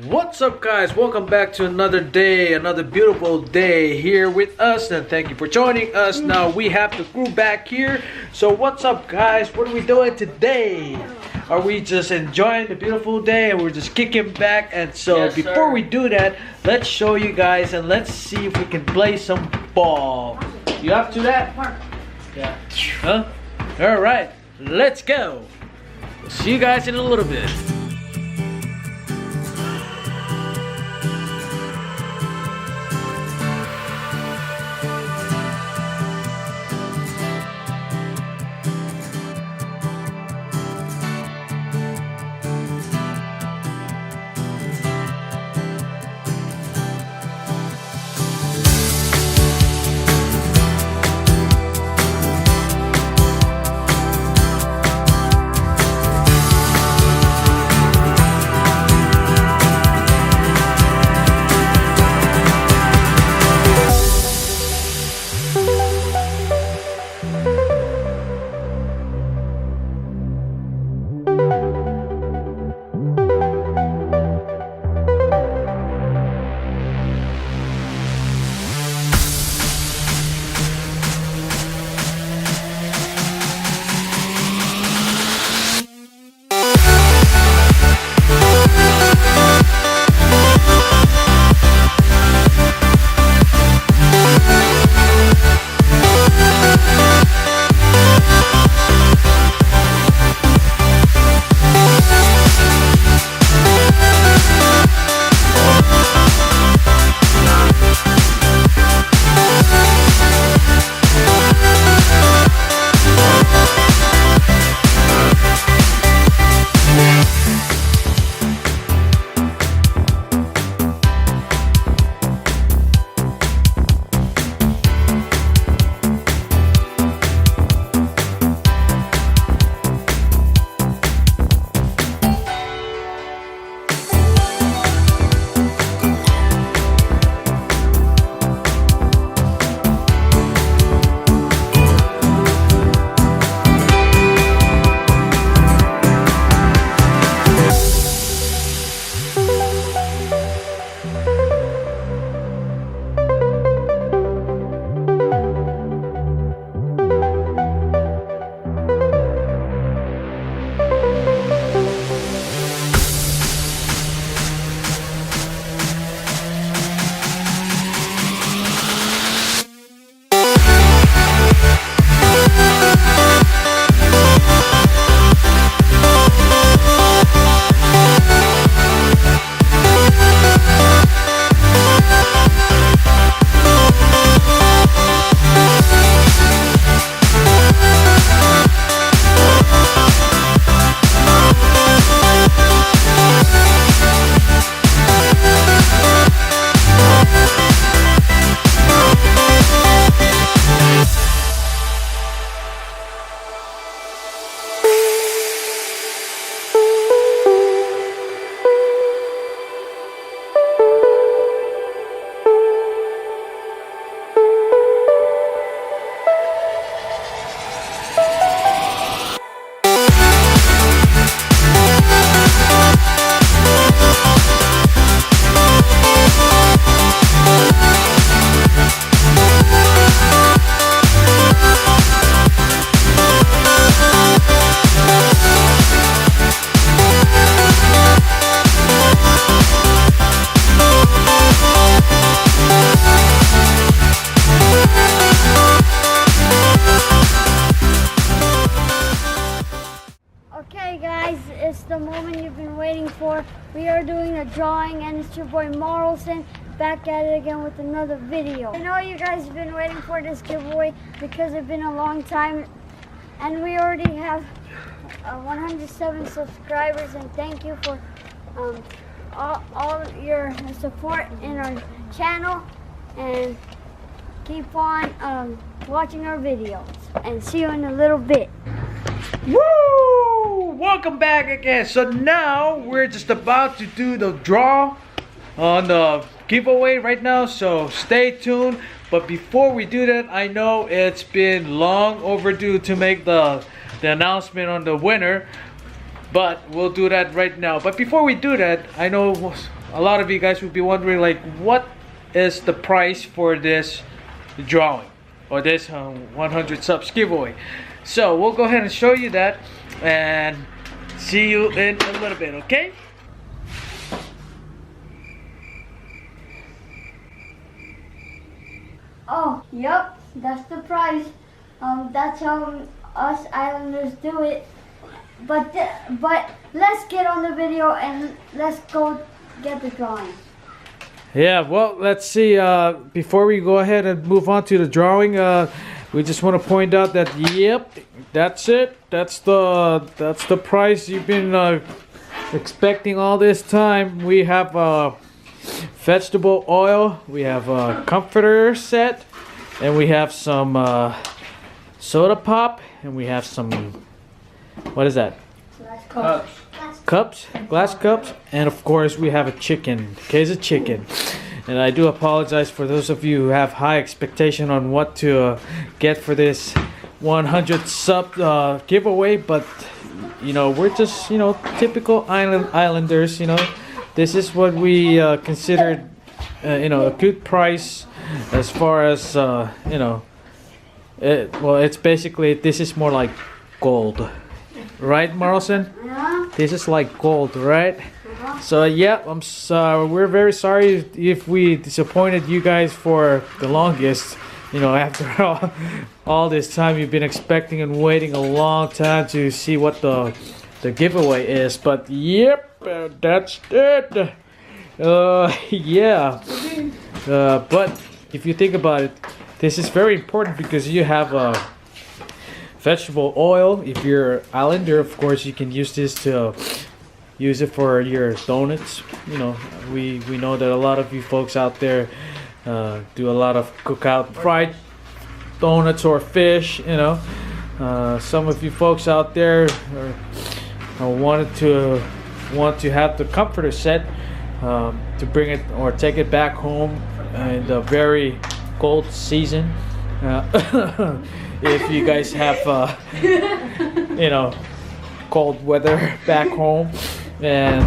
What's up, guys? Welcome back to another day, another beautiful day here with us, and thank you for joining us. Now we have the crew back here. So what's up, guys? What are we doing today? Are we just enjoying the beautiful day and we're just kicking back? And so Yes, before sir. we do that, let's show you guys and let's see if we can play some ball. You up to that? Yeah. Huh? All right, let's go. We'll see you guys in a little bit. Okay guys, it's the moment you've been waiting for. We are doing a drawing and it's your boy Marlson back at it again with another video. I know you guys have been waiting for this giveaway because it's been a long time and we already have 107 subscribers, and thank you for all your support in our channel, and keep on watching our videos, and see you in a little bit. Woo! Welcome back again. So now we're just about to do the draw on the giveaway right now, so stay tuned. But before we do that, I know it's been long overdue to make the announcement on the winner. but we'll do that right now. But before we do that, I know a lot of you guys will be wondering, like, what is the price for this drawing or this 100 subs giveaway. So we'll go ahead and show you that and see you in a little bit, okay? Oh, yep, that's the price. That's how us Islanders do it. But let's get on the video and let's go get the drawing. Yeah, well, let's see. Before we go ahead and move on to the drawing, we just want to point out that yep, that's it. That's the price you've been expecting all this time. We have vegetable oil, we have a comforter set, and we have some soda pop, and we have some, what is that? Glass cups, and of course we have a chicken, case of chicken. And I do apologize for those of you who have high expectation on what to get for this 100 sub giveaway, but you know, we're just, you know, typical islanders, you know. This is what we considered, you know, a good price as far as, you know, well, it's basically, this is more like gold. Right, Marlson? Yeah. This is like gold, right? So yeah, we're very sorry if we disappointed you guys for the longest. You know, after all this time, you've been expecting and waiting a long time to see what the giveaway is. But yep, that's it. Yeah. But if you think about it, this is very important because you have vegetable oil. If you're Islander, of course, you can use this to use it for your donuts. You know, we know that a lot of you folks out there do a lot of cookout fried donuts or fish. You know, some of you folks out there want to have the comforter set to bring it or take it back home in the very cold season. If you guys have, you know, cold weather back home, and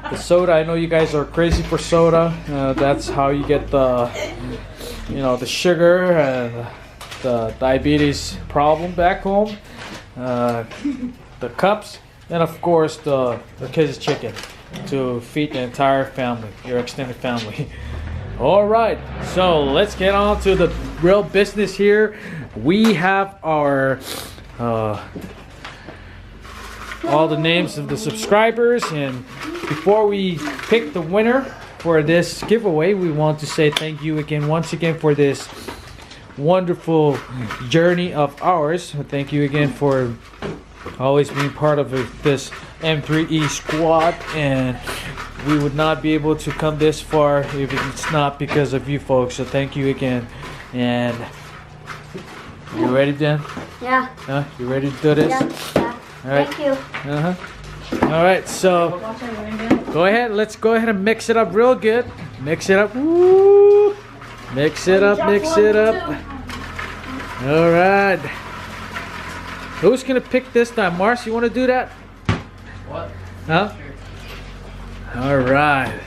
the soda, I know you guys are crazy for soda. That's how you get the, you know, the sugar and the diabetes problem back home. The cups, and of course the kids' chicken to feed the entire family, your extended family. All right, so let's get on to the real business here. We have our all the names of the subscribers, and before we pick the winner for this giveaway, we want to say thank you again, once again, for this wonderful journey of ours. Thank you again for always being part of this M3E squad, and we would not be able to come this far if it's not because of you folks. So thank you again. And you ready, Jen? Yeah. You ready to do this? Yeah. All right. Thank you. All right. So go ahead. Let's go ahead and mix it up real good. Mix it up. Woo! Mix it up. Mix it up. All right. Who's gonna pick this time? Mars, you want to do that? What? Huh? All right.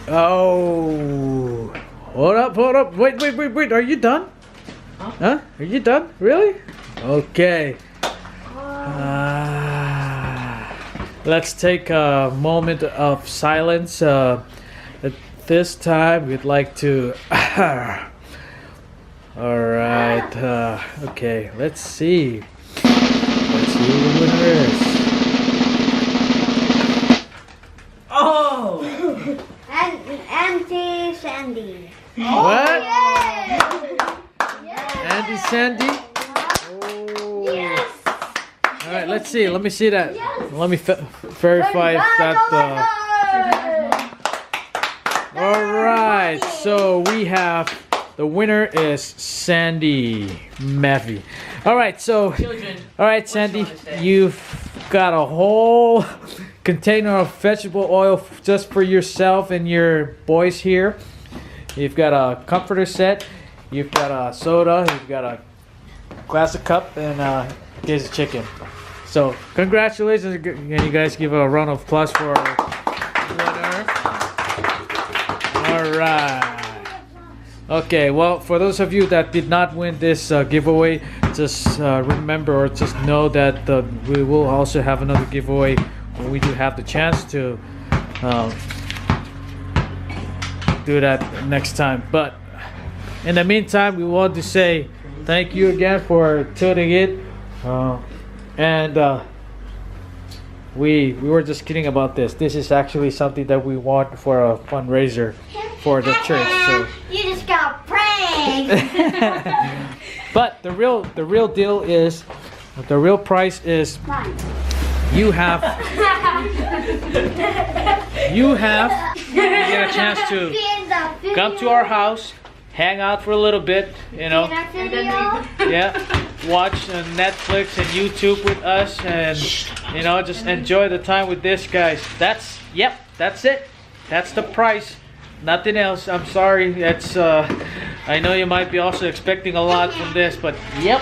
Oh, hold up. Wait. Are you done? Huh? Are you done? Really? Okay. Let's take a moment of silence. At this time, we'd like to. All right. Okay. Let's see. Let's see who the winner is. Oh! Auntie Sandy. What? Yes. Andy Sandy? Oh. Yes. All right, let's see. Let me see that. Yes. Let me verify if that. All right, so we have the winner is Sandy Maffey. All right, so all right, Sandy, you've got a whole container of vegetable oil just for yourself and your boys here. You've got a comforter set. You've got a soda. You've got a classic cup and case of chicken. So congratulations, and you guys give a round of applause for our winner. All right. Okay, well, for those of you that did not win this giveaway, just remember or just know that we will also have another giveaway when we do have the chance to do that next time. But in the meantime, we want to say thank you again for tuning in. And we were just kidding about this. This is actually something that we want for a fundraiser for the church. So you just got pranked. but the real deal is, the real price is you get a chance to come to our house, hang out for a little bit, you know. Yeah, watch Netflix and YouTube with us, and you know, just enjoy the time with this, guys. That's it. That's the price. Nothing else. I'm sorry. It's I know you might be also expecting a lot from this, but yep,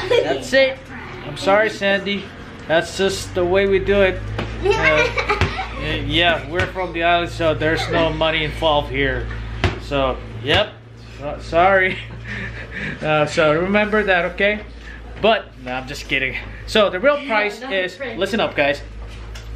that's it. I'm sorry, Sandy. That's just the way we do it. Yeah, we're from the island, so there's no money involved here. So yep. Sorry. So remember that, okay? But no, I'm just kidding. So the real price is, listen up, guys.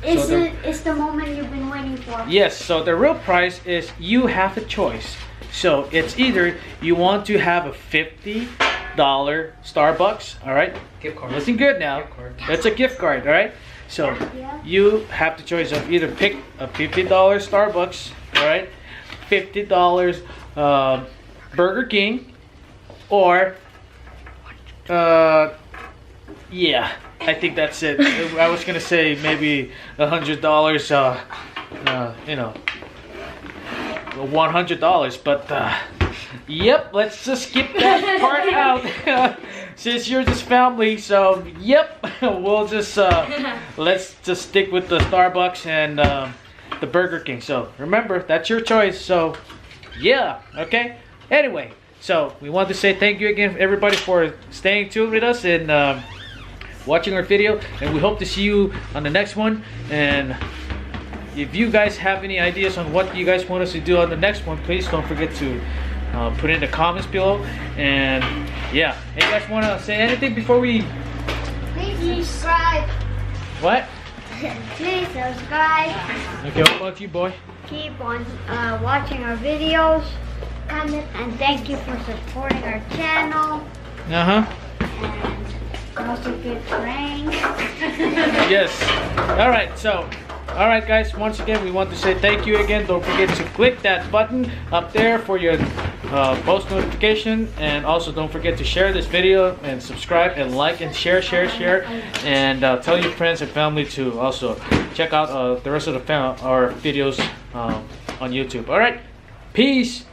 It's the moment you've been waiting for. Yes, so the real price is you have a choice. So it's either you want to have a $50 Starbucks, all right? Gift card. Listen good now. Gift card. That's a gift card, all right? So you have the choice of either pick a $50 Starbucks, all right? $50 Burger King, or yeah, I think that's it. I was gonna say maybe $100, you know, $100, but yep, let's just skip that part out. Since you're just family, so yep, we'll just let's just stick with the Starbucks and the Burger King. So remember, that's your choice. So yeah, okay. Anyway, so we want to say thank you again, everybody, for staying tuned with us and watching our video, and we hope to see you on the next one. And if you guys have any ideas on what you guys want us to do on the next one, please don't forget to put it in the comments below. And yeah, hey, you guys want to say anything before we? Please subscribe. What? Please subscribe. Okay, what about you, boy? Keep on watching our videos. And thank you for supporting our channel. And Also good pranks. yes. All right, guys. Once again, we want to say thank you again. Don't forget to click that button up there for your post notification, and also don't forget to share this video and subscribe and like and share, and tell your friends and family to also check out the rest of our videos on YouTube. All right. Peace.